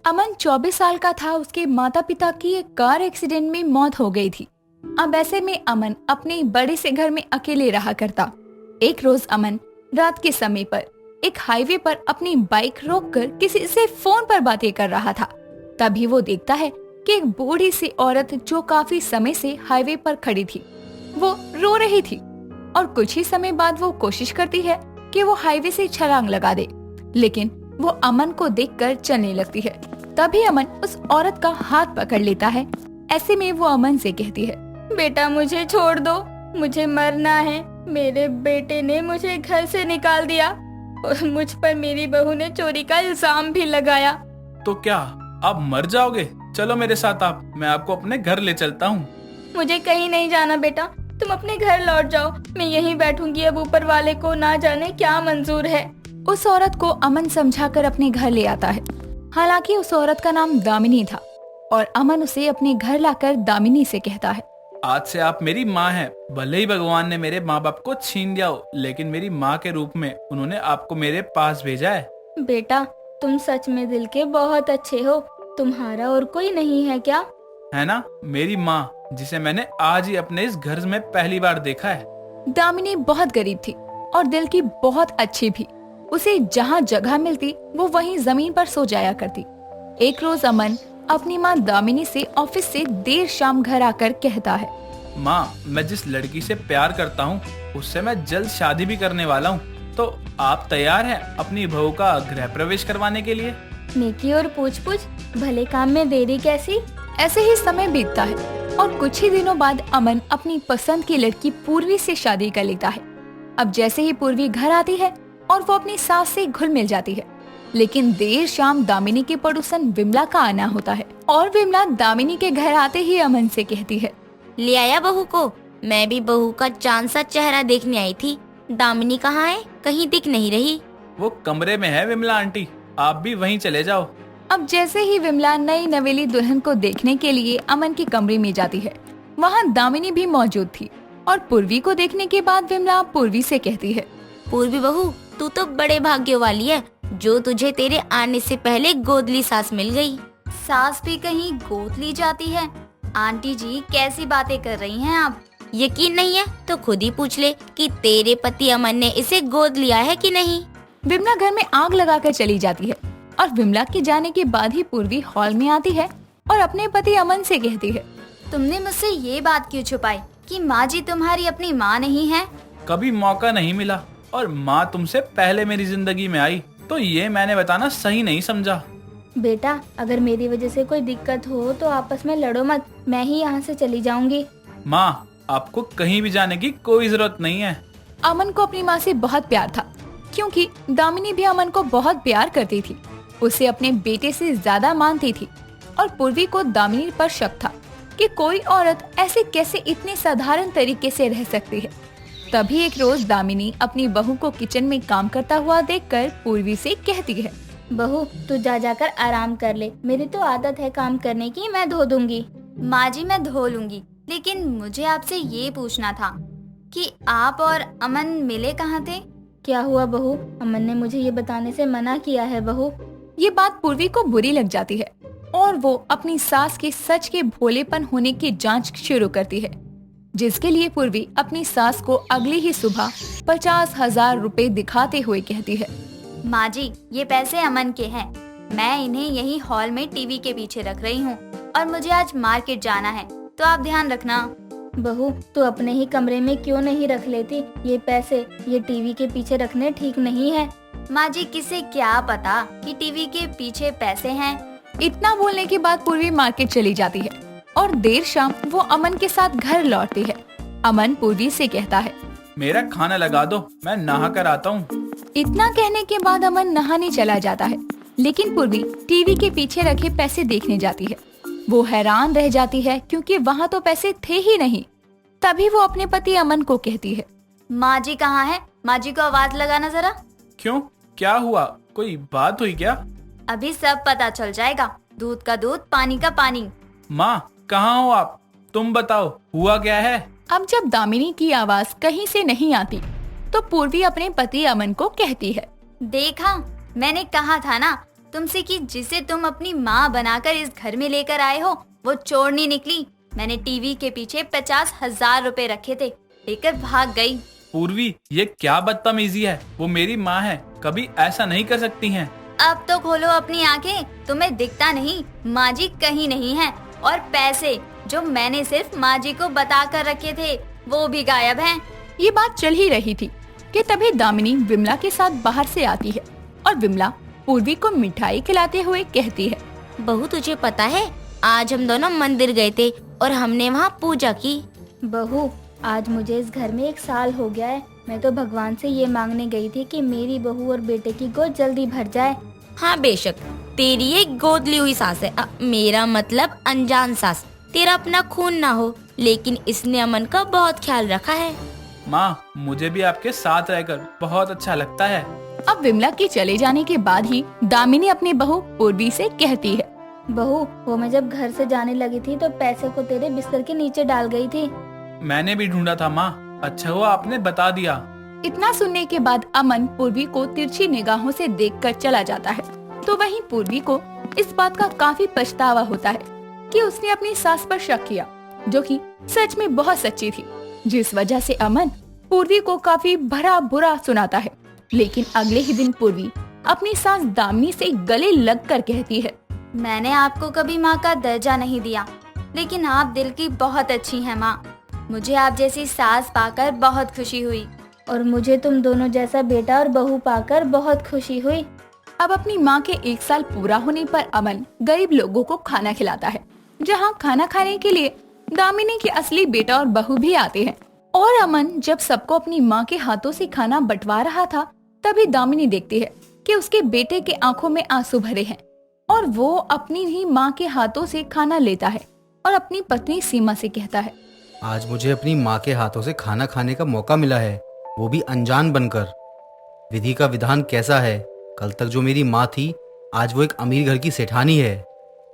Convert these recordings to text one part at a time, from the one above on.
अमन 24 साल का था। उसके माता पिता की एक कार एक्सीडेंट में मौत हो गई थी। अब ऐसे में अमन अपने बड़े से घर में अकेले रहा करता। एक रोज अमन रात के समय पर एक हाईवे पर अपनी बाइक रोककर किसी से फोन पर बातें कर रहा था। तभी वो देखता है कि एक बूढ़ी सी औरत जो काफी समय से हाईवे पर खड़ी थी, वो रो रही थी। और कुछ ही समय बाद वो कोशिश करती है कि वो हाईवे से छलांग लगा दे, लेकिन वो अमन को देखकर चलने लगती है। तभी अमन उस औरत का हाथ पकड़ लेता है। ऐसे में वो अमन से कहती है, बेटा मुझे छोड़ दो, मुझे मरना है। मेरे बेटे ने मुझे घर से निकाल दिया और मुझ पर मेरी बहू ने चोरी का इल्जाम भी लगाया। तो क्या आप मर जाओगे? चलो मेरे साथ, आप मैं आपको अपने घर ले चलता हूँ। मुझे कहीं नहीं जाना बेटा, तुम अपने घर लौट जाओ। मैं यहीं बैठूंगी, अब ऊपर वाले को ना जाने क्या मंजूर है। उस औरत को अमन समझाकर अपने घर ले आता है। हालांकि उस औरत का नाम दामिनी था और अमन उसे अपने घर लाकर दामिनी से कहता है, आज से आप मेरी माँ हैं। भले ही भगवान ने मेरे माँ बाप को छीन लिया हो, लेकिन मेरी माँ के रूप में उन्होंने आपको मेरे पास भेजा है। बेटा तुम सच में दिल के बहुत अच्छे हो। तुम्हारा और कोई नहीं है क्या? है ना, मेरी माँ, जिसे मैंने आज ही अपने इस घर में पहली बार देखा है। दामिनी बहुत गरीब थी और दिल की बहुत अच्छी भी। उसे जहाँ जगह मिलती वो वहीं जमीन पर सो जाया करती। एक रोज अमन अपनी माँ दामिनी से ऑफिस से देर शाम घर आकर कहता है, माँ, मैं जिस लड़की से प्यार करता हूँ उससे मैं जल्द शादी भी करने वाला हूँ। तो आप तैयार हैं अपनी बहू का गृह प्रवेश करवाने के लिए? नेकी और पूछ भले काम में देरी कैसी। ऐसे ही समय बीतता है और कुछ ही दिनों बाद अमन अपनी पसंद की लड़की पूर्वी से शादी कर लेता है। अब जैसे ही पूर्वी घर आती है और वो अपनी सास से घुल मिल जाती है, लेकिन देर शाम दामिनी के पड़ोसन विमला का आना होता है और विमला दामिनी के घर आते ही अमन से कहती है, ले आया बहू को? मैं भी बहू का चांद सा चेहरा देखने आई थी। दामिनी कहाँ है? कहीं दिख नहीं रही। वो कमरे में है विमला आंटी, आप भी वहीं चले जाओ। अब जैसे ही विमला नई नवेली दुल्हन को देखने के लिए अमन के कमरे में जाती है, वहाँ दामिनी भी मौजूद थी और पूर्वी को देखने के बाद विमला पूर्वी से कहती है, पूर्वी बहू, तू तो बड़े भाग्य वाली है जो तुझे तेरे आने से पहले गोदली सास मिल गई। सास भी कहीं गोद ली जाती है? आंटी जी कैसी बातें कर रही हैं आप? यकीन नहीं है तो खुद ही पूछ ले कि तेरे पति अमन ने इसे गोद लिया है कि नहीं। विमला घर में आग लगाकर चली जाती है और विमला के जाने के बाद ही पूर्वी हॉल में आती है और अपने पति अमन से कहती है, तुमने मुझसे ये बात क्यों छुपाई कि माँ जी तुम्हारी अपनी माँ नहीं है? कभी मौका नहीं मिला और माँ तुमसे पहले मेरी जिंदगी में आई, तो ये मैंने बताना सही नहीं समझा। बेटा अगर मेरी वजह से कोई दिक्कत हो तो आपस में लड़ो मत, मैं ही यहाँ से चली जाऊंगी। माँ, आपको कहीं भी जाने की कोई जरूरत नहीं है। अमन को अपनी माँ से बहुत प्यार था, क्योंकि दामिनी भी अमन को बहुत प्यार करती थी। उसे अपने बेटे से ज्यादा मानती थी और पूर्वी को दामिनी पर शक था कि कोई औरत ऐसे कैसे इतने साधारण तरीके से रह सकती है। तभी एक रोज दामिनी अपनी बहू को किचन में काम करता हुआ देखकर पूर्वी से कहती है, बहू तू जा जाकर आराम कर ले, मेरी तो आदत है काम करने की, मैं धो दूंगी। माँ जी मैं धो लूंगी, लेकिन मुझे आपसे ये पूछना था कि आप और अमन मिले कहाँ थे? क्या हुआ बहू? अमन ने मुझे ये बताने से मना किया है बहू। ये बात पूर्वी को बुरी लग जाती है और वो अपनी सास के सच के भोलेपन होने की जांच शुरू करती है, जिसके लिए पूर्वी अपनी सास को अगली ही सुबह 50,000 रुपए दिखाते हुए कहती है, माँ जी ये पैसे अमन के हैं, मैं इन्हें यही हॉल में टीवी के पीछे रख रही हूँ और मुझे आज मार्केट जाना है, तो आप ध्यान रखना। बहू तू अपने ही कमरे में क्यों नहीं रख लेती ये पैसे? ये टीवी के पीछे रखने ठीक नहीं है। माँ जी किसे क्या पता कि टीवी के पीछे पैसे हैं। इतना बोलने के बाद पूर्वी मार्केट चली जाती है और देर शाम वो अमन के साथ घर लौटती है। अमन पूर्वी से कहता है, मेरा खाना लगा दो, मैं नहा कर आता हूँ। इतना कहने के बाद अमन नहाने चला जाता है, लेकिन पूर्वी टीवी के पीछे रखे पैसे देखने जाती है। वो हैरान रह जाती है क्योंकि वहाँ तो पैसे थे ही नहीं। तभी वो अपने पति अमन को कहती है, माँ जी कहाँ है? माँ जी को आवाज लगाना जरा। क्यों, क्या हुआ? कोई बात हुई क्या? अभी सब पता चल जाएगा, दूध का दूध पानी का पानी। माँ कहाँ हो आप? तुम बताओ हुआ क्या है? अब जब दामिनी की आवाज कहीं से नहीं आती तो पूर्वी अपने पति अमन को कहती है, देखा, मैंने कहा था ना, तुमसे कि जिसे तुम अपनी माँ बनाकर इस घर में लेकर आए हो वो चोरनी निकली। मैंने टीवी के पीछे 50,000 रुपए रखे थे, लेकर भाग गई। पूर्वी, ये क्या बदतमीजी है? वो मेरी माँ है, कभी ऐसा नहीं कर सकती हैं। अब तो खोलो अपनी आंखें, तुम्हें दिखता नहीं माँ जी कहीं नहीं है, और पैसे जो मैंने सिर्फ माँ जी को बता कर रखे थे वो भी गायब हैं। ये बात चल ही रही थी कि तभी दामिनी विमला के साथ बाहर से आती है और विमला पूर्वी को मिठाई खिलाते हुए कहती है, बहू तुझे पता है आज हम दोनों मंदिर गए थे और हमने वहाँ पूजा की। बहू, आज मुझे इस घर में 1 साल हो गया है। मैं तो भगवान से ये मांगने गई थी कि मेरी बहू और बेटे की गोद जल्दी भर जाए। हाँ बेशक, तेरी एक गोद ली हुई सास है, मेरा मतलब अनजान सास। तेरा अपना खून ना हो, लेकिन इसने अमन का बहुत ख्याल रखा है। माँ, मुझे भी आपके साथ रहकर बहुत अच्छा लगता है। अब विमला के चले जाने के बाद ही दामिनी अपनी बहू पूर्वी से कहती है, बहू, वो मैं जब घर से जाने लगी थी तो पैसे को तेरे बिस्तर के नीचे डाल गई थी। मैंने भी ढूंढा था माँ, अच्छा हुआ आपने बता दिया। इतना सुनने के बाद अमन पूर्वी को तिरछी निगाहों से देखकर चला जाता है। तो वहीं पूर्वी को इस बात का काफी पछतावा होता है कि उसने अपनी सास पर शक किया, जो कि सच में बहुत सच्ची थी, जिस वजह से अमन पूर्वी को काफी भरा बुरा सुनाता है। लेकिन अगले ही दिन पूर्वी अपनी सास दामिनी से गले लगकर कहती है, मैंने आपको कभी माँ का दर्जा नहीं दिया, लेकिन आप दिल की बहुत अच्छी हैं माँ। मुझे आप जैसी सास पाकर बहुत खुशी हुई। और मुझे तुम दोनों जैसा बेटा और बहू पाकर बहुत खुशी हुई। अब अपनी माँ के 1 साल पूरा होने पर अमन गरीब लोगों को खाना खिलाता है, जहाँ खाना खाने के लिए दामिनी के असली बेटा और बहू भी आते हैं। और अमन जब सबको अपनी माँ के हाथों से खाना बंटवा रहा था, तभी दामिनी देखती है कि उसके बेटे के आंखों में आंसू भरे हैं और वो अपनी ही माँ के हाथों से खाना लेता है और अपनी पत्नी सीमा से कहता है, आज मुझे अपनी माँ के हाथों से खाना खाने का मौका मिला है, वो भी अनजान बनकर। विधि का विधान कैसा है, कल तक जो मेरी माँ थी आज वो एक अमीर घर की सेठानी है।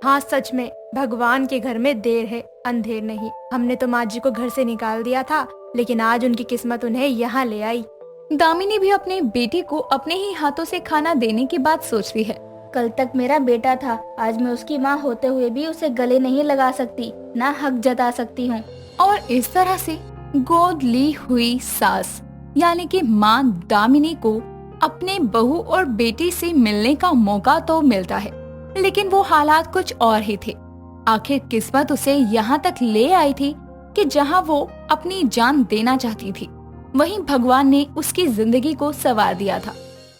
हाँ सच में भगवान के घर में देर है अंधेर नहीं। हमने तो माँ जी को घर से निकाल दिया था, लेकिन आज उनकी किस्मत उन्हें यहाँ ले आई। दामिनी भी अपने बेटे को अपने ही हाथों से खाना देने की बात सोचती है। कल तक मेरा बेटा था, आज मैं उसकी माँ होते हुए भी उसे गले नहीं लगा सकती, ना हक जता सकती हूँ। और इस तरह से गोद ली हुई सास यानी कि माँ दामिनी को अपने बहू और बेटी से मिलने का मौका तो मिलता है, लेकिन वो हालात कुछ और ही थे। आखिर किस्मत उसे यहाँ तक ले आई थी कि जहाँ वो अपनी जान देना चाहती थी, वहीं भगवान ने उसकी जिंदगी को संवार दिया था।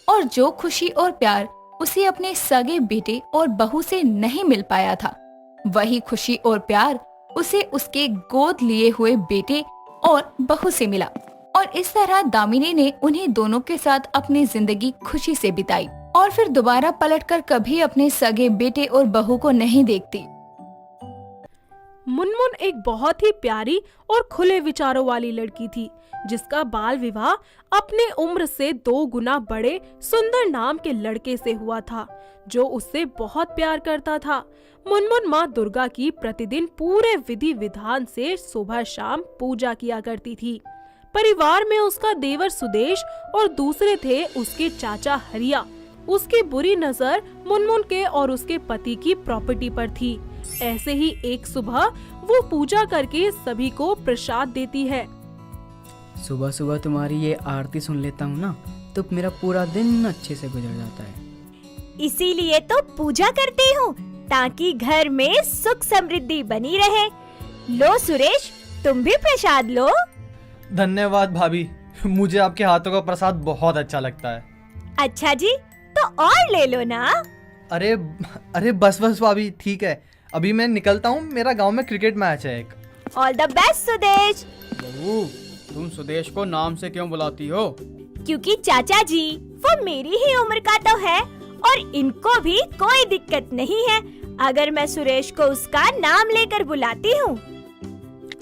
और जो खुशी और प्यार उसे अपने सगे बेटे और बहू से नहीं मिल पाया था, वही खुशी और प्यार उसे उसके गोद लिए हुए बेटे और बहू से मिला। और इस तरह दामिनी ने उन्हें दोनों के साथ अपनी जिंदगी खुशी से बिताई और फिर दोबारा पलटकर कभी अपने सगे बेटे और बहू को नहीं देखती। मुनमुन एक बहुत ही प्यारी और खुले विचारों वाली लड़की थी, जिसका बाल विवाह अपने उम्र से 2 गुना बड़े सुंदर नाम के लड़के से हुआ था, जो उससे बहुत प्यार करता था। मुनमुन माँ दुर्गा की प्रतिदिन पूरे विधि विधान से सुबह शाम पूजा किया करती थी। परिवार में उसका देवर सुदेश और दूसरे थे उसके चाचा हरिया। उसकी बुरी नजर मुनमुन के और उसके पति की प्रॉपर्टी पर थी। ऐसे ही एक सुबह वो पूजा करके सभी को प्रसाद देती है। सुबह सुबह तुम्हारी ये आरती सुन लेता हूँ ना, तो मेरा पूरा दिन अच्छे से गुजर जाता है। इसीलिए तो पूजा करती हूँ, ताकि घर में सुख समृद्धि बनी रहे। लो सुरेश, तुम भी प्रसाद लो। धन्यवाद भाभी, मुझे आपके हाथों का प्रसाद बहुत अच्छा लगता है। अच्छा जी, तो और ले लो ना। अरे बस भाभी, ठीक है, अभी मैं निकलता हूँ, मेरा गांव में क्रिकेट मैच है एक। All the best Sudesh. बहू, तुम सुदेश को नाम से क्यों बुलाती हो? क्योंकि चाचा जी वो मेरी ही उम्र का तो है और इनको भी कोई दिक्कत नहीं है अगर मैं सुरेश को उसका नाम लेकर बुलाती हूँ।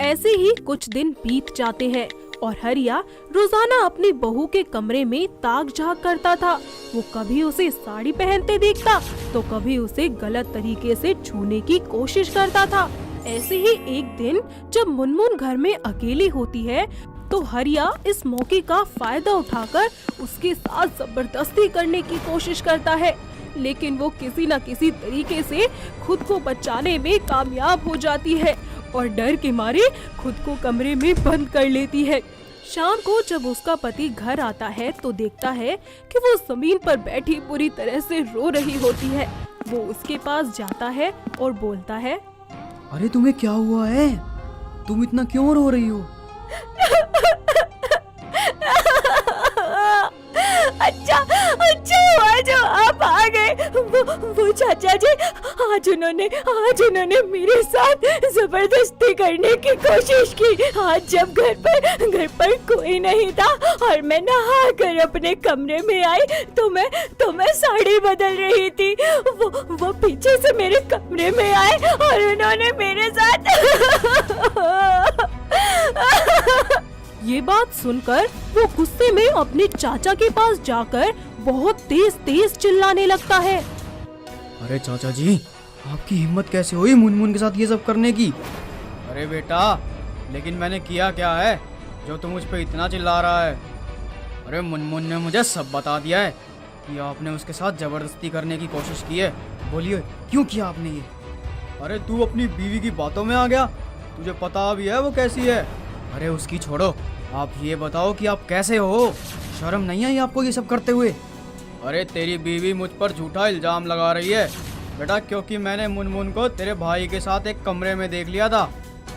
ऐसे ही कुछ दिन बीत जाते हैं और हरिया रोजाना अपनी बहू के कमरे में ताक झांक करता था। वो कभी उसे साड़ी पहनते देखता तो कभी उसे गलत तरीके से छूने की कोशिश करता था। ऐसे ही एक दिन जब मुनमुन घर में अकेली होती है, तो हरिया इस मौके का फायदा उठाकर उसके साथ जबरदस्ती करने की कोशिश करता है। लेकिन वो किसी न किसी तरीके से खुद को बचाने में कामयाब हो जाती है और डर के मारे खुद को कमरे में बंद कर लेती है। शाम को जब उसका पति घर आता है तो देखता है कि वो जमीन पर बैठी पूरी तरह से रो रही होती है। वो उसके पास जाता है और बोलता है, अरे तुम्हें क्या हुआ है? तुम इतना क्यों रो रही हो? अच्छा हुआ जो आप आ गए। वो चाचा जी आज उन्होंने मेरे साथ जबरदस्ती करने की कोशिश की। आज जब घर पर कोई नहीं था और मैं नहा कर अपने कमरे में आई तो मैं साड़ी बदल रही थी। वो पीछे से मेरे कमरे में आए और उन्होंने मेरे साथ ये बात सुनकर वो गुस्से में अपने चाचा के पास जाकर बहुत तेज चिल्लाने लगता है। अरे चाचा जी, आपकी हिम्मत कैसे हुई मुनमुन के साथ ये सब करने की? अरे बेटा, लेकिन मैंने किया क्या है जो तुम मुझ पे इतना चिल्ला रहा है? अरे मुनमुन ने मुझे सब बता दिया है कि आपने उसके साथ जबरदस्ती करने की कोशिश की है। बोलिए क्यों किया आपने ये? अरे तू अपनी बीवी की बातों में आ गया, तुझे पता भी है वो कैसी है। अरे उसकी छोड़ो, आप ये बताओ कि आप कैसे हो? शर्म नहीं आई आपको ये सब करते हुए? अरे तेरी बीवी मुझ पर झूठा इल्जाम लगा रही है बेटा, क्योंकि मैंने मुनमुन को तेरे भाई के साथ एक कमरे में देख लिया था,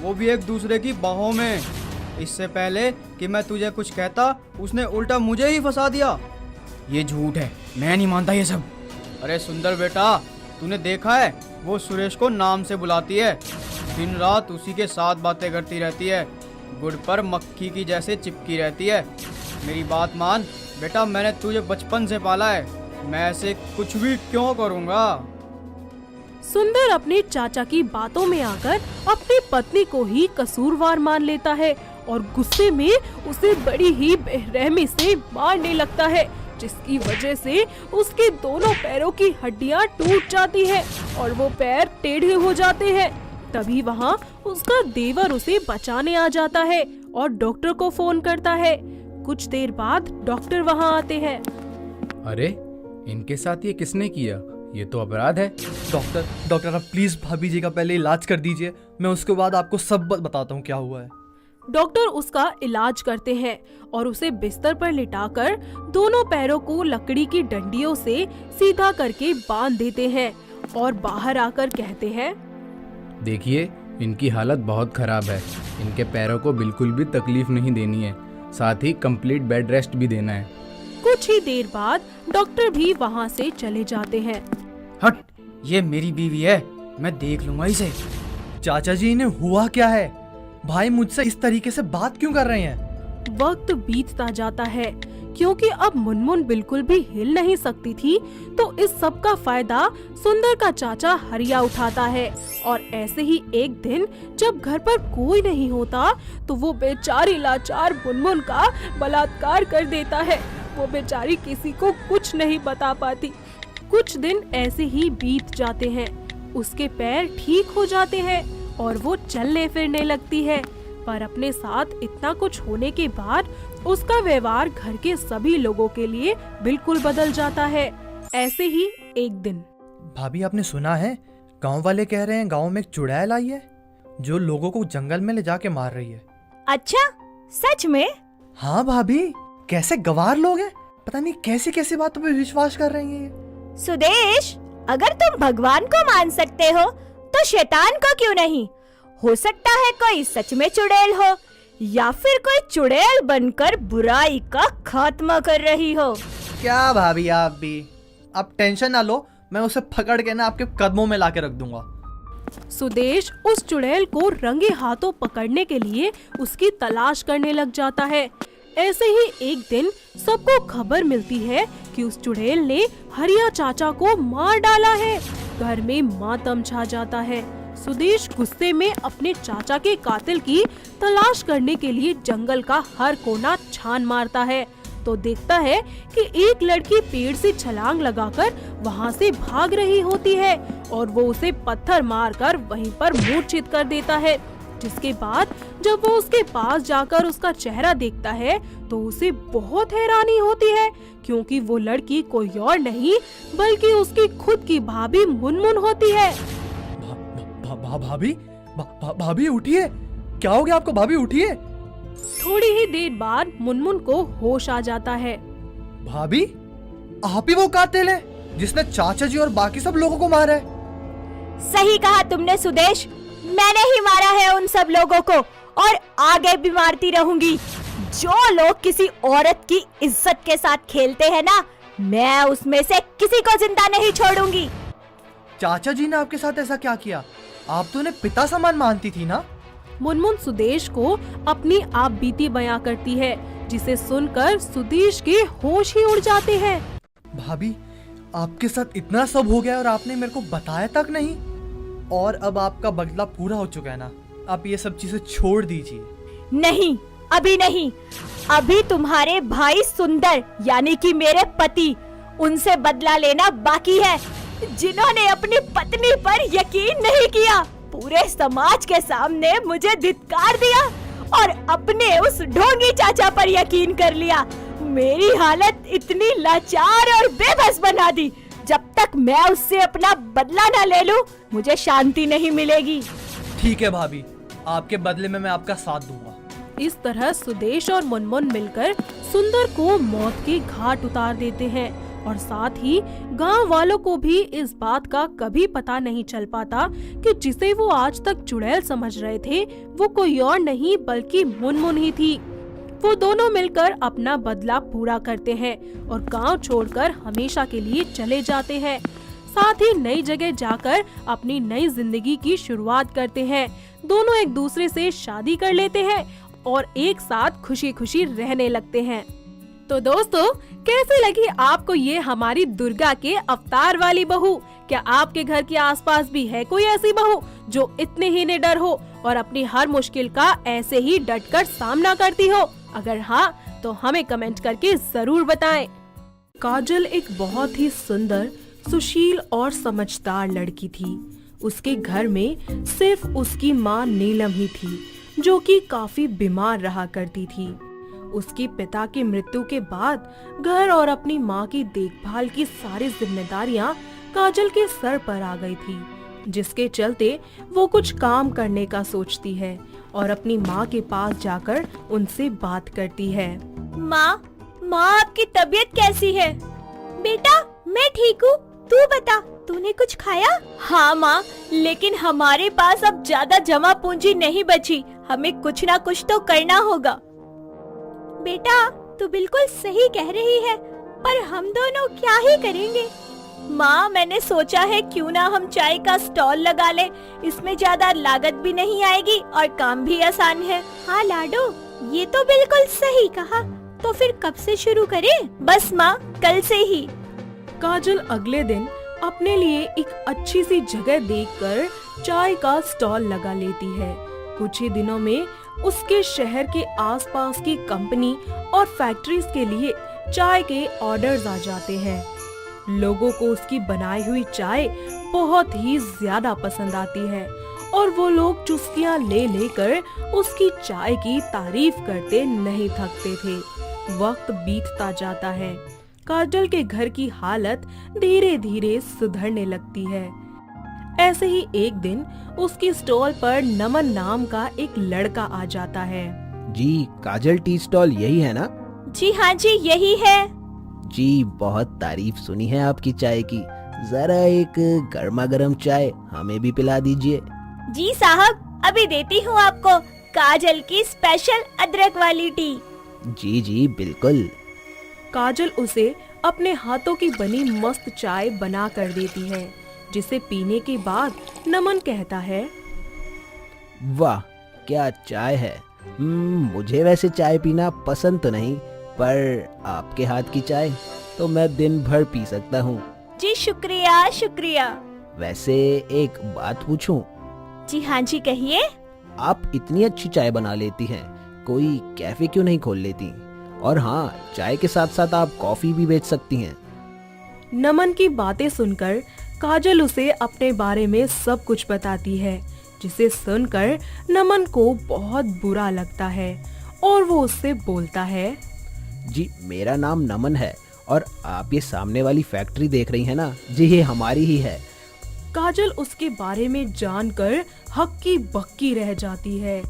वो भी एक दूसरे की बाहों में। इससे पहले कि मैं तुझे कुछ कहता उसने उल्टा मुझे ही फंसा दिया। ये झूठ है, मैं नहीं मानता ये सब। अरे सुंदर बेटा, तूने देखा है वो सुरेश को नाम से बुलाती है, दिन रात उसी के साथ बातें करती रहती है, गुड़ पर मक्खी की जैसे चिपकी रहती है। मेरी बात मान बेटा, मैंने तुझे बचपन से पाला है, मैं ऐसे कुछ भी क्यों करूँगा? सुंदर अपने चाचा की बातों में आकर अपनी पत्नी को ही कसूरवार मान लेता है और गुस्से में उसे बड़ी ही बेरहमी से मारने लगता है, जिसकी वजह से उसके दोनों पैरों की हड्डियां टूट जाती है और वो पैर टेढ़े हो जाते हैं। तभी वहाँ उसका देवर उसे बचाने आ जाता है और डॉक्टर को फोन करता है। कुछ देर बाद डॉक्टर वहाँ आते हैं। अरे इनके साथ ये किसने किया? ये तो अपराध है। डॉक्टर आप प्लीज भाभी जी का पहले इलाज कर दीजिए, मैं उसके बाद आपको सब बताता हूँ क्या हुआ है। डॉक्टर उसका इलाज करते हैं और उसे बिस्तर पर लिटाकर दोनों पैरों को लकड़ी की डंडियों से सीधा करके बांध देते हैं और बाहर आकर कहते हैं, देखिए इनकी हालत बहुत खराब है, इनके पैरों को बिल्कुल भी तकलीफ नहीं देनी है, साथ ही कंप्लीट बेड रेस्ट भी देना है। कुछ ही देर बाद डॉक्टर भी वहाँ से चले जाते हैं। हट, ये मेरी बीवी है, मैं देख लूंगा इसे। चाचा जी इन्हें हुआ क्या है? भाई मुझसे इस तरीके से बात क्यों कर रहे हैं? वक्त बीतता जाता है, क्योंकि अब मुनमुन बिल्कुल भी हिल नहीं सकती थी, तो इस सब का फायदा सुंदर का चाचा हरिया उठाता है। और ऐसे ही एक दिन जब घर पर कोई नहीं होता तो वो बेचारी लाचार मुनमुन का बलात्कार कर देता है। वो बेचारी किसी को कुछ नहीं बता पाती। कुछ दिन ऐसे ही बीत जाते हैं, उसके पैर ठीक हो जाते हैं और वो चलने फिरने लगती है। पर अपने साथ इतना कुछ होने के बाद उसका व्यवहार घर के सभी लोगों के लिए बिल्कुल बदल जाता है। ऐसे ही एक दिन, भाभी आपने सुना है गांव वाले कह रहे हैं गांव में एक चुड़ैल आई है जो लोगों को जंगल में ले जाके मार रही है। अच्छा, सच में? हाँ भाभी, कैसे गवार लोग हैं, पता नहीं कैसी कैसी बातों पे विश्वास कर रही हैं। सुदेश, अगर तुम भगवान को मान सकते हो तो शैतान को क्यों नहीं? हो सकता है कोई सच में चुड़ैल हो या फिर कोई चुड़ैल बनकर बुराई का खात्मा कर रही हो। क्या भाभी आप भी, आप टेंशन ना लो, मैं उसे पकड़ के ना आपके कदमों में लाके रख दूंगा। सुदेश उस चुड़ैल को रंगे हाथों पकड़ने के लिए उसकी तलाश करने लग जाता है। ऐसे ही एक दिन सबको खबर मिलती है कि उस चुड़ैल ने हरिया चाचा को मार डाला है। घर में मातम छा जाता है। सुदेश गुस्से में अपने चाचा के कातिल की तलाश करने के लिए जंगल का हर कोना छान मारता है तो देखता है कि एक लड़की पेड़ से छलांग लगाकर वहाँ से भाग रही होती है और वो उसे पत्थर मारकर वहीं पर मूर्छित कर देता है। जिसके बाद जब वो उसके पास जाकर उसका चेहरा देखता है तो उसे बहुत हैरानी होती है, क्योंकि वो लड़की कोई और नहीं बल्कि उसकी खुद की भाभी मुनमुन होती है। भाभी भाभी उठिए, क्या हो गया आपको? भाभी उठिए। थोड़ी ही देर बाद मुनमुन को होश आ जाता है। भाभी, आप ही वो कातिल है जिसने चाचा जी और बाकी सब लोगों को मारा है? सही कहा तुमने सुदेश, मैंने ही मारा है उन सब लोगों को और आगे भी मारती रहूंगी। जो लोग किसी औरत की इज्जत के साथ खेलते हैं ना, मैं उसमें से किसी को जिंदा नहीं छोड़ूंगी। चाचा जी ने आपके साथ ऐसा क्या किया? आप तो उन्हें पिता समान मानती थी ना? मुनमुन सुदेश को अपनी आप बीती बयां करती है, जिसे सुनकर सुदेश के होश ही उड़ जाते हैं। भाभी, आपके साथ इतना सब हो गया और आपने मेरे को बताया तक नहीं। और अब आपका बदला पूरा हो चुका है ना, आप ये सब चीजें छोड़ दीजिए। नहीं, अभी नहीं। अभी तुम्हारे भाई सुंदर यानी कि मेरे पति, उनसे बदला लेना बाकी है, जिन्होंने अपनी पत्नी पर यकीन नहीं किया, पूरे समाज के सामने मुझे धिक्कार दिया और अपने उस ढोंगी चाचा पर यकीन कर लिया। मेरी हालत इतनी लाचार और बेबस बना दी। जब तक मैं उससे अपना बदला न ले लूं, मुझे शांति नहीं मिलेगी। ठीक है भाभी, आपके बदले में मैं आपका साथ दूंगा। इस तरह सुदेश और मुनमुन मिलकर सुंदर को मौत के घाट उतार देते हैं और साथ ही गांव वालों को भी इस बात का कभी पता नहीं चल पाता कि जिसे वो आज तक चुड़ैल समझ रहे थे वो कोई और नहीं बल्कि मुनमुन ही थी। वो दोनों मिलकर अपना बदला पूरा करते हैं और गांव छोड़कर हमेशा के लिए चले जाते हैं। साथ ही नई जगह जाकर अपनी नई जिंदगी की शुरुआत करते हैं। दोनों एक दूसरे से शादी कर लेते हैं और एक साथ खुशी खुशी रहने लगते हैं। तो दोस्तों, कैसे लगी आपको ये हमारी दुर्गा के अवतार वाली बहू? क्या आपके घर के आसपास भी है कोई ऐसी बहू जो इतने ही निडर हो और अपनी हर मुश्किल का ऐसे ही डटकर सामना करती हो? अगर हाँ, तो हमें कमेंट करके जरूर बताएं। काजल एक बहुत ही सुंदर, सुशील और समझदार लड़की थी। उसके घर में सिर्फ उसकी माँ नीलम ही थी, जो कि काफी बीमार रहा करती थी। उसके पिता की मृत्यु के बाद घर और अपनी माँ की देखभाल की सारी जिम्मेदारियां काजल के सर पर आ गई थी, जिसके चलते वो कुछ काम करने का सोचती है और अपनी माँ के पास जाकर उनसे बात करती है। माँ, आपकी तबीयत कैसी है? बेटा, मैं ठीक हूँ, तू बता, तूने कुछ खाया? हाँ माँ, लेकिन हमारे पास अब ज्यादा जमा पूंजी नहीं बची, हमें कुछ ना कुछ तो करना होगा। बेटा, तू बिल्कुल सही कह रही है, पर हम दोनों क्या ही करेंगे? माँ, मैंने सोचा है क्यों ना हम चाय का स्टॉल लगा ले, इसमें ज्यादा लागत भी नहीं आएगी और काम भी आसान है। हाँ लाडो, ये तो बिल्कुल सही कहा। तो फिर कब से शुरू करें? बस माँ, कल से ही। काजल अगले दिन अपने लिए एक अच्छी सी जगह देखकर चाय का स्टॉल लगा लेती है। कुछ ही दिनों में उसके शहर के आसपास की कंपनी और फैक्ट्रीज के लिए चाय के ऑर्डर्स आ जाते हैं। लोगों को उसकी बनाई हुई चाय बहुत ही ज्यादा पसंद आती है और वो लोग चुस्कियां ले लेकर उसकी चाय की तारीफ करते नहीं थकते थे। वक्त बीतता जाता है। काजल के घर की हालत धीरे धीरे सुधरने लगती है। ऐसे ही एक दिन उसकी स्टॉल पर नमन नाम का एक लड़का आ जाता है। जी, काजल टी स्टॉल यही है ना? जी हाँ जी, यही है। जी, बहुत तारीफ सुनी है आपकी चाय की। जरा एक गर्मा गर्म चाय हमें भी पिला दीजिए। जी साहब, अभी देती हूँ आपको काजल की स्पेशल अदरक वाली टी। जी जी बिल्कुल। काजल उसे अपने हाथों की बनी मस्त चाय बना कर देती है, जिसे पीने के बाद नमन कहता है, वाह क्या चाय है। मुझे वैसे चाय पीना पसंद तो नहीं, पर आपके हाथ की चाय तो मैं दिन भर पी सकता हूँ। जी शुक्रिया शुक्रिया। वैसे एक बात पूछूं? जी हाँ जी, कहिए। आप इतनी अच्छी चाय बना लेती हैं, कोई कैफे क्यों नहीं खोल लेती? और हाँ, चाय के साथ साथ आप कॉफी भी बेच सकती हैं। नमन की बातें सुनकर काजल उसे अपने बारे में सब कुछ बताती है, जिसे सुनकर नमन को बहुत बुरा लगता है और वो उससे बोलता है, जी मेरा नाम नमन है और आप ये सामने वाली फैक्ट्री देख रही हैं ना जी, ये हमारी ही है। काजल उसके बारे में जानकर हक्की बक्की रह जाती है।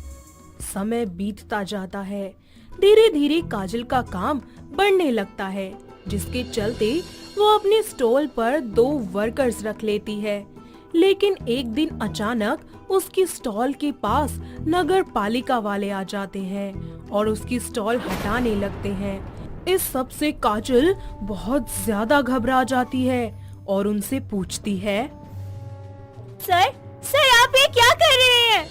समय बीतता जाता है। धीरे धीरे काजल का काम बढ़ने लगता है, जिसके चलते वो अपने स्टॉल पर 2 वर्कर्स रख लेती है। लेकिन एक दिन अचानक उसकी स्टॉल के पास नगर पालिका वाले आ जाते हैं और उसकी स्टॉल हटाने लगते हैं। इस सब से काजल बहुत ज्यादा घबरा जाती है और उनसे पूछती है, सर आप ये क्या कर रहे हैं?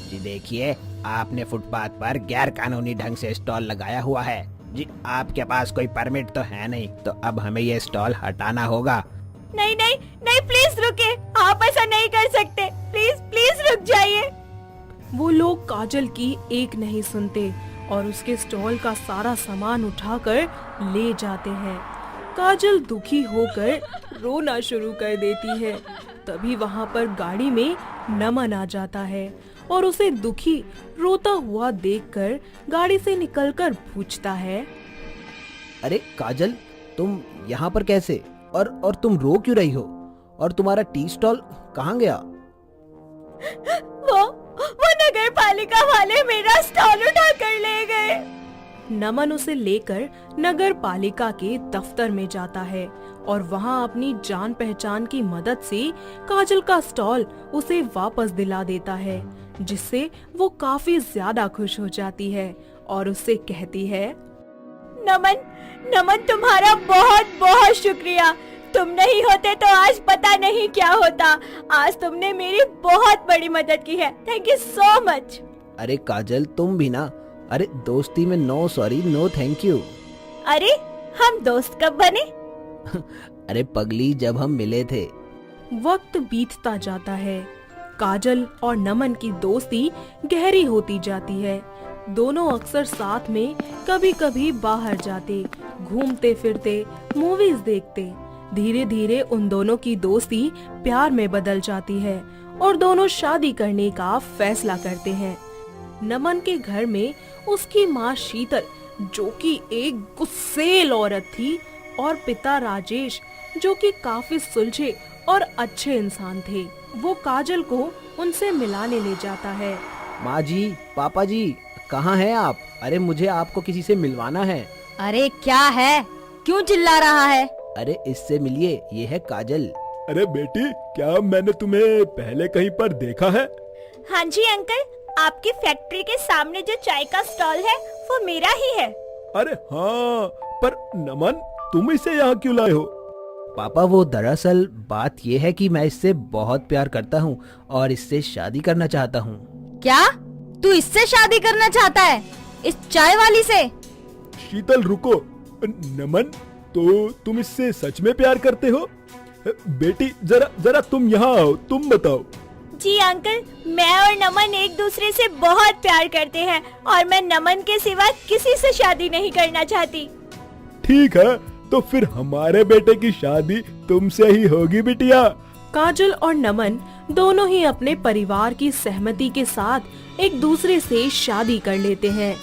जी देखिए, आपने फुटपाथ पर गैर कानूनी ढंग से स्टॉल लगाया हुआ है। जी आपके पास कोई परमिट तो है नहीं, तो अब हमें ये स्टॉल हटाना होगा। नहीं प्लीज रुके, आप ऐसा नहीं कर सकते, प्लीज रुक जाइए। वो लोग काजल की एक नहीं सुनते और उसके स्टॉल का सारा सामान उठाकर ले जाते हैं। काजल दुखी होकर रोना शुरू कर देती है। तभी वहाँ पर गाड़ी में नमन आ जाता है और उसे दुखी रोता हुआ देखकर गाड़ी से निकलकर पूछता है, अरे काजल, तुम यहाँ पर कैसे? और तुम रो क्यों रही हो? और तुम्हारा टी स्टॉल कहाँ गया? वो नगर पालिका वाले मेरा स्टॉल उठा कर ले गए। नमन उसे लेकर नगर पालिका के दफ्तर में जाता है और वहाँ अपनी जान पहचान की मदद से काजल का स्टॉल उसे वापस दिला देता है, जिससे वो काफी ज्यादा खुश हो जाती है और उससे कहती है, नमन तुम्हारा बहुत बहुत शुक्रिया। तुम नहीं होते तो आज पता नहीं क्या होता। आज तुमने मेरी बहुत बड़ी मदद की है। Thank you so much. अरे काजल, तुम भी ना। अरे दोस्ती में no sorry no thank you. अरे हम दोस्त कब बने? अरे पगली, जब हम मिले थे। वक्त बीतता जाता है। काजल और नमन की दोस्ती गहरी होती जाती है। दोनों अक्सर साथ में कभी कभी बाहर जाते, घूमते फिरते, मूवीज देखते। धीरे धीरे उन दोनों की दोस्ती प्यार में बदल जाती है और दोनों शादी करने का फैसला करते हैं। नमन के घर में उसकी माँ शीतल, जो कि एक गुस्सेल औरत थी, और पिता राजेश, जो कि काफी सुलझे और अच्छे इंसान थे। वो काजल को उनसे मिलाने ले जाता है। माँ जी, पापा जी, कहाँ हैं आप? अरे मुझे आपको किसी से मिलवाना है। अरे क्या है, क्यों चिल्ला रहा है? अरे इससे मिलिए, ये है काजल। अरे बेटी, क्या मैंने तुम्हें पहले कहीं पर देखा है? हाँ जी अंकल, आपकी फैक्ट्री के सामने जो चाय का स्टॉल है वो मेरा ही है। अरे हाँ, पर नमन, तुम इसे यहाँ क्यों लाए हो? पापा, वो दरअसल बात ये है कि मैं इससे बहुत प्यार करता हूँ और इससे शादी करना चाहता हूँ। क्या? तू इससे शादी करना चाहता है? इस चाय वाली से? शीतल रुको। नमन, तो तुम इससे सच में प्यार करते हो? बेटी जरा तुम यहाँ आओ, तुम बताओ। जी अंकल, मैं और नमन एक दूसरे से बहुत प्यार करते हैं और मैं नमन के सिवा किसी से शादी नहीं करना चाहती। ठीक है, तो फिर हमारे बेटे की शादी तुमसे ही होगी बिटिया। काजल और नमन दोनों ही अपने परिवार की सहमति के साथ एक दूसरे से शादी कर लेते हैं।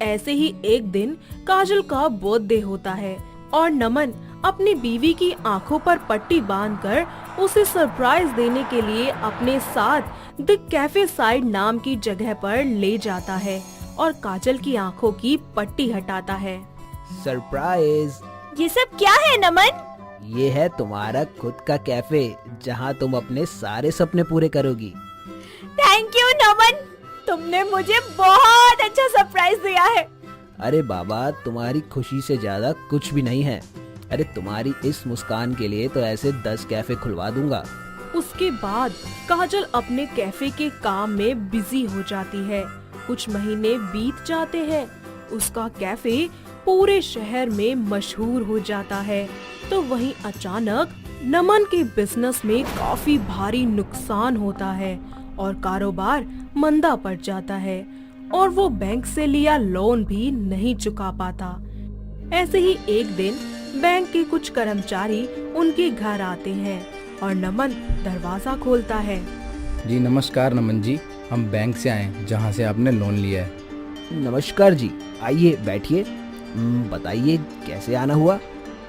ऐसे ही एक दिन काजल का बर्थडे होता है और नमन अपनी बीवी की आंखों पर पट्टी बांधकर उसे सरप्राइज देने के लिए अपने साथ द कैफे साइड नाम की जगह पर ले जाता है और काजल की आंखों की पट्टी हटाता है। सरप्राइज! ये सब क्या है नमन? ये है तुम्हारा खुद का कैफे, जहाँ तुम अपने सारे सपने पूरे करोगी। थैंक यू नमन, तुमने मुझे बहुत अच्छा सरप्राइज दिया है। अरे बाबा, तुम्हारी खुशी से ज्यादा कुछ भी नहीं है। अरे तुम्हारी इस मुस्कान के लिए तो ऐसे 10 कैफे खुलवा दूंगा। उसके बाद काजल अपने कैफे के काम में बिजी हो जाती है। कुछ महीने बीत जाते हैं। उसका कैफे पूरे शहर में मशहूर हो जाता है। तो वहीं अचानक नमन के बिजनेस में काफी भारी नुकसान होता है और कारोबार मंदा पड़ जाता है और वो बैंक से लिया लोन भी नहीं चुका पाता। ऐसे ही एक दिन बैंक के कुछ कर्मचारी उनके घर आते हैं और नमन दरवाजा खोलता है। जी नमस्कार नमन जी, हम बैंक से आए जहाँ से आपने लोन लिया है। नमस्कार जी, आइए बैठिए। बताइए कैसे आना हुआ?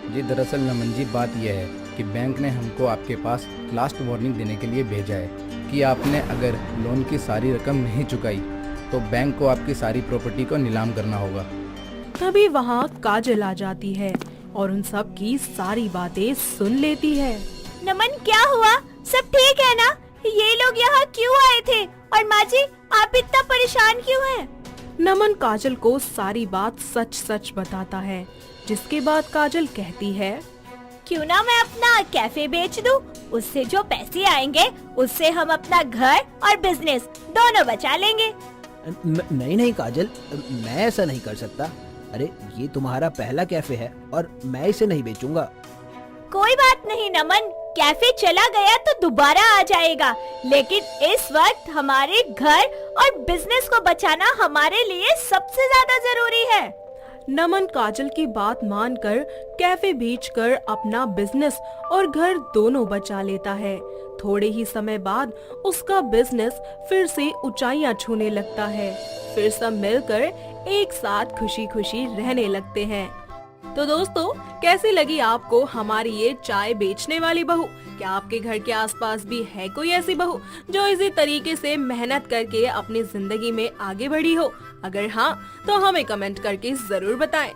जी दरअसल नमन जी बात यह है कि बैंक ने हमको आपके पास लास्ट वार्निंग देने के लिए भेजा है कि आपने अगर लोन की सारी रकम नहीं चुकाई तो बैंक को आपकी सारी प्रॉपर्टी को नीलाम करना होगा। तभी वहाँ काजल आ जाती है और उन सब की सारी बातें सुन लेती है। नमन क्या हुआ? सब ठीक है ना? ये लोग यहाँ क्यों आए थे? और माँ जी आप इतना परेशान क्यों हैं? नमन काजल को सारी बात सच सच बताता है, जिसके बाद काजल कहती है, क्यों ना मैं अपना कैफे बेच दूं? उससे जो पैसे आएंगे उससे हम अपना घर और बिजनेस दोनों बचा लेंगे। नहीं नहीं काजल, मैं ऐसा नहीं कर सकता। अरे ये तुम्हारा पहला कैफे है और मैं इसे नहीं बेचूंगा। कोई बात नहीं नमन, कैफे चला गया तो दोबारा आ जाएगा, लेकिन इस वक्त हमारे घर और बिजनेस को बचाना हमारे लिए सबसे ज्यादा जरूरी है। नमन काजल की बात मानकर कैफे बेचकर अपना बिजनेस और घर दोनों बचा लेता है। थोड़े ही समय बाद उसका बिजनेस फिर से ऊंचाइयां छूने लगता है। फिर सब मिलकर एक साथ खुशी खुशी रहने लगते हैं। तो दोस्तों, कैसी लगी आपको हमारी ये चाय बेचने वाली बहू? क्या आपके घर के आसपास भी है कोई ऐसी बहू जो इसी तरीके से मेहनत करके अपनी जिंदगी में आगे बढ़ी हो? अगर हाँ, तो हमें कमेंट करके जरूर बताएं।